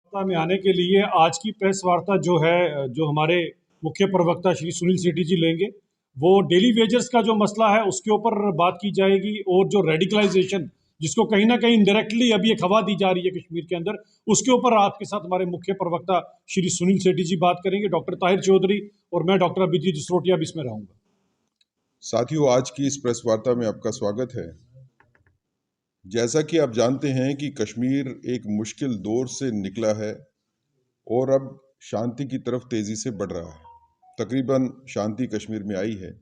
वार्ता में आने के लिए आज की प्रेस वार्ता जो है, जो हमारे मुख्य प्रवक्ता श्री सुनील सेठी जी लेंगे, वो डेली वेजर्स का जो मसला है उसके ऊपर बात की जाएगी, और जो रेडिकलाइजेशन जिसको कहीं ना कहीं डायरेक्टली अभी एक हवा दी जा रही है कश्मीर के अंदर, उसके ऊपर आपके साथ हमारे मुख्य प्रवक्ता श्री सुनील सेठी जी बात करेंगे, डॉक्टर ताहिर चौधरी और मैं डॉक्टर अभिजीत जसरोटिया भी इसमें रहूंगा। साथियों, आज की इस प्रेस वार्ता में आपका स्वागत है। जैसा कि आप जानते हैं कि कश्मीर एक मुश्किल दौर से निकला है और अब शांति की तरफ तेजी से बढ़ रहा है। तकरीबन शांति कश्मीर में आई है,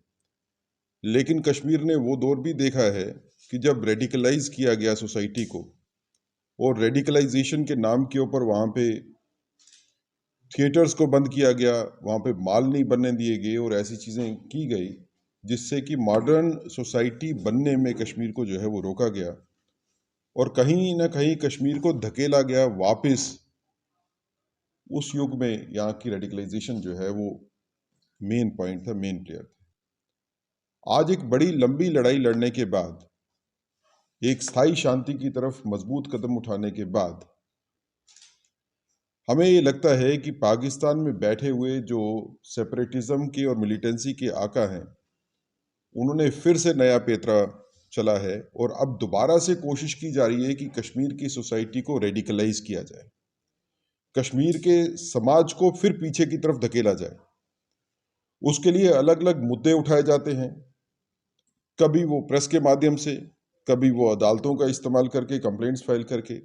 लेकिन कश्मीर ने वो दौर भी देखा है कि जब रेडिकलाइज किया गया सोसाइटी को, और रेडिकलाइजेशन के नाम के ऊपर वहाँ पे थिएटर्स को बंद किया गया, वहाँ पे माल नहीं बनने दिए गए और ऐसी चीज़ें की गई जिससे कि मॉडर्न सोसाइटी बनने में कश्मीर को जो है वो रोका गया, और कहीं ना कहीं कश्मीर को धकेला गया वापस उस युग में। यहाँ की रेडिकलाइजेशन जो है वो मेन पॉइंट था, मेन प्लेयर था। आज एक बड़ी लंबी लड़ाई लड़ने के बाद, एक स्थायी शांति की तरफ मजबूत कदम उठाने के बाद, हमें ये लगता है कि पाकिस्तान में बैठे हुए जो सेपरेटिज्म के और मिलिटेंसी के आका हैं, उन्होंने फिर से नया पेतरा चला है और अब दोबारा से कोशिश की जा रही है कि कश्मीर की सोसाइटी को रेडिकलाइज किया जाए, कश्मीर के समाज को फिर पीछे की तरफ धकेला जाए। उसके लिए अलग अलग मुद्दे उठाए जाते हैं, कभी वो प्रेस के माध्यम से, कभी वो अदालतों का इस्तेमाल करके, कंप्लेंट्स फाइल करके,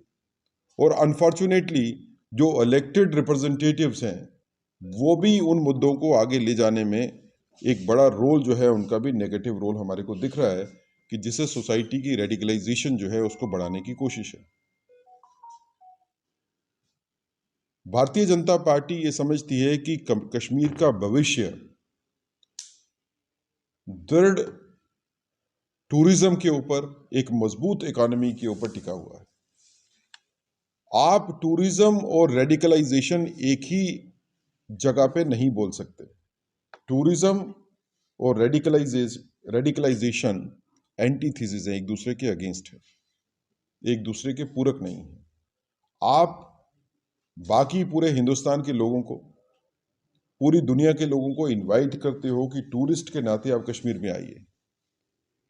और अनफॉर्चुनेटली जो इलेक्टेड रिप्रेजेंटेटिव्स हैं वो भी उन मुद्दों को आगे ले जाने में एक बड़ा रोल जो है उनका भी नेगेटिव रोल हमारे को दिख रहा है, कि जिससे सोसाइटी की रेडिकलाइजेशन जो है उसको बढ़ाने की कोशिश है। भारतीय जनता पार्टी ये समझती है कि कश्मीर का भविष्य दृढ़ टूरिज्म के ऊपर, एक मजबूत इकोनॉमी के ऊपर टिका हुआ है। आप टूरिज्म और रेडिकलाइजेशन एक ही जगह पे नहीं बोल सकते। टूरिज्म और रेडिकलाइजेशन एंटीथीसिस है, एक दूसरे के अगेंस्ट है, एक दूसरे के पूरक नहीं है। आप बाकी पूरे हिंदुस्तान के लोगों को, पूरी दुनिया के लोगों को इनवाइट करते हो कि टूरिस्ट के नाते आप कश्मीर में आइए,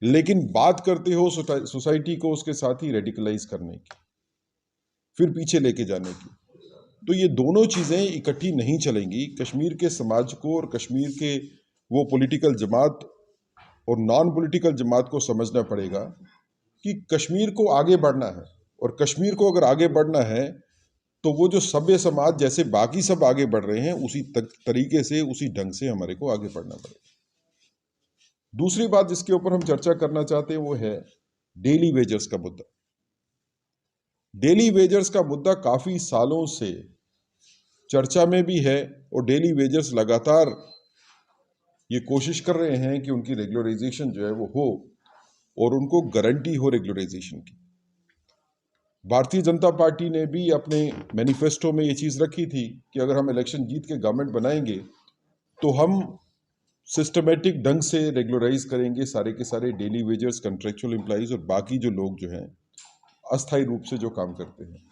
लेकिन बात करते हो सोसाइटी को उसके साथ ही रेडिकलाइज करने की, फिर पीछे लेके जाने की। तो ये दोनों चीज़ें इकट्ठी नहीं चलेंगी। कश्मीर के समाज को और कश्मीर के वो पॉलिटिकल जमात और नॉन पॉलिटिकल जमात को समझना पड़ेगा कि कश्मीर को आगे बढ़ना है, और कश्मीर को अगर आगे बढ़ना है तो वो जो सभ्य समाज जैसे बाकी सब आगे बढ़ रहे हैं उसी तरीके से, उसी ढंग से हमारे को आगे बढ़ना पड़ेगा। दूसरी बात जिसके ऊपर हम चर्चा करना चाहते हैं वो है डेली वेजर्स का मुद्दा। डेली वेजर्स का मुद्दा काफी सालों से चर्चा में भी है, और डेली वेजर्स लगातार ये कोशिश कर रहे हैं कि उनकी रेगुलराइजेशन जो है वो हो, और उनको गारंटी हो रेगुलराइजेशन की। भारतीय जनता पार्टी ने भी अपने मैनिफेस्टो में ये चीज़ रखी थी कि अगर हम इलेक्शन जीत के गवर्नमेंट बनाएंगे तो हम सिस्टमेटिक ढंग से रेगुलराइज करेंगे सारे के सारे डेली वेजर्स, कंट्रेक्चुअल एम्प्लॉइज और बाकी जो लोग जो हैं अस्थायी रूप से जो काम करते हैं।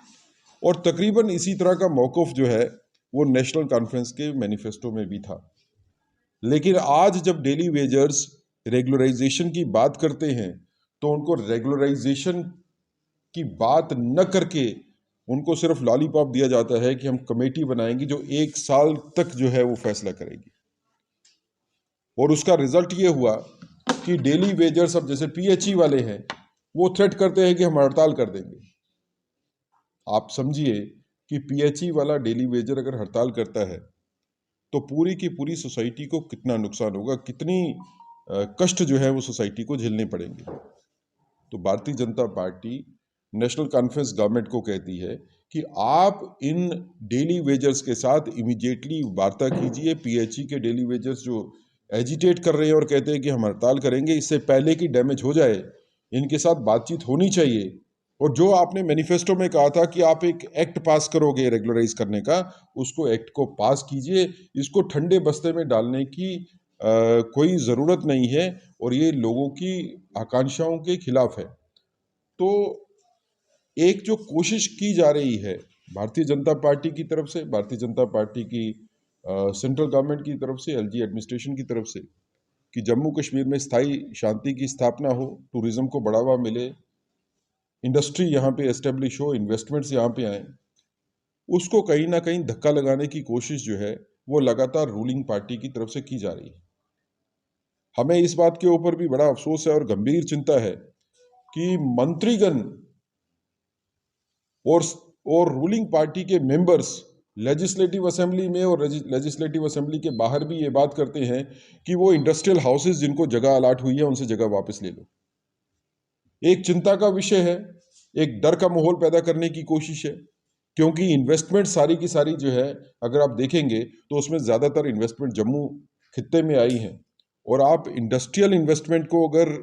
और तकरीबन इसी तरह का मौक़िफ़ जो है वो नेशनल कॉन्फ्रेंस के मैनिफेस्टो में भी था। लेकिन आज जब डेली वेजर्स रेगुलराइजेशन की बात करते हैं तो उनको रेगुलराइजेशन की बात न करके उनको सिर्फ लॉलीपॉप दिया जाता है कि हम कमेटी बनाएंगे जो 1 साल तक जो है वो फैसला करेगी। और उसका रिजल्ट ये हुआ कि डेली वेजर्स अब जैसे पीएचई वाले हैं वो थ्रेट करते हैं कि हम हड़ताल कर देंगे। आप समझिए कि पीएचई वाला डेली वेजर अगर हड़ताल करता है तो पूरी की पूरी सोसाइटी को कितना नुकसान होगा, कितनी कष्ट जो है वो सोसाइटी को झेलने पड़ेंगे। तो Bharatiya Janata party national conference government को कहती है कि आप इन डेली वेजर्स के साथ इमीडिएटली वार्ता कीजिए। पीएचई के डेली वेजर्स जो एजिटेट कर रहे हैं और कहते हैं कि हम हड़ताल करेंगे, इससे पहले कि डैमेज हो जाए, इनके साथ बातचीत होनी चाहिए। और जो आपने मैनिफेस्टो में कहा था कि आप एक एक्ट पास करोगे रेगुलराइज करने का, उसको एक्ट को पास कीजिए। इसको ठंडे बस्ते में डालने की कोई ज़रूरत नहीं है, और ये लोगों की आकांक्षाओं के खिलाफ है। तो एक जो कोशिश की जा रही है भारतीय जनता पार्टी की तरफ से, भारतीय जनता पार्टी की सेंट्रल गवर्नमेंट की तरफ से, एलजी एडमिनिस्ट्रेशन की तरफ से, कि जम्मू कश्मीर में स्थायी शांति की स्थापना हो, टूरिज्म को बढ़ावा मिले, इंडस्ट्री यहाँ पे एस्टेब्लिश हो, इन्वेस्टमेंट्स यहाँ पे आए, उसको कहीं ना कहीं धक्का लगाने की कोशिश जो है वो लगातार रूलिंग पार्टी की तरफ से की जा रही है। हमें इस बात के ऊपर भी बड़ा अफसोस है और गंभीर चिंता है कि मंत्रीगण और और रूलिंग पार्टी के मेंबर्स लेजिस्लेटिव असेंबली में और लेजिस्लेटिव असेंबली के बाहर भी ये बात करते हैं कि वो इंडस्ट्रियल हाउसेस जिनको जगह अलाट हुई है उनसे जगह वापस ले लो। एक चिंता का विषय है, एक डर का माहौल पैदा करने की कोशिश है, क्योंकि इन्वेस्टमेंट सारी की सारी जो है अगर आप देखेंगे तो उसमें ज़्यादातर इन्वेस्टमेंट जम्मू खित्ते में आई है, और आप इंडस्ट्रियल इन्वेस्टमेंट को अगर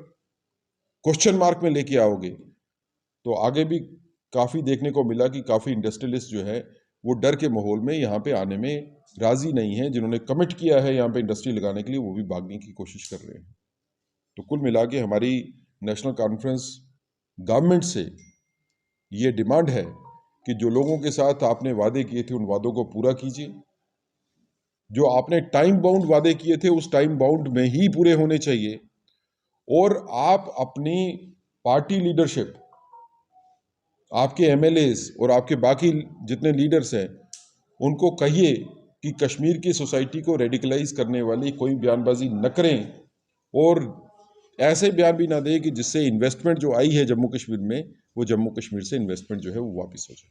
क्वेश्चन मार्क में लेके आओगे तो आगे भी काफ़ी देखने को मिला कि काफ़ी इंडस्ट्रियलिस्ट जो है वो डर के माहौल में यहाँ पे आने में राज़ी नहीं है। जिन्होंने कमिट किया है यहाँ पे इंडस्ट्री लगाने के लिए वो भी भागने की कोशिश कर रहे हैं। तो कुल मिला के हमारी नेशनल कॉन्फ्रेंस गवर्नमेंट से ये डिमांड है कि जो लोगों के साथ आपने वादे किए थे उन वादों को पूरा कीजिए। जो आपने टाइम बाउंड वादे किए थे उस टाइम बाउंड में ही पूरे होने चाहिए, और आप अपनी पार्टी लीडरशिप, आपके एमएलएस और आपके बाकी जितने लीडर्स हैं उनको कहिए कि कश्मीर की सोसाइटी को रेडिकलाइज करने वाली कोई बयानबाजी न करें, और ऐसे बयान भी ना दें कि जिससे इन्वेस्टमेंट जो आई है जम्मू कश्मीर में वो जम्मू कश्मीर से इन्वेस्टमेंट जो है वो वापस हो जाए।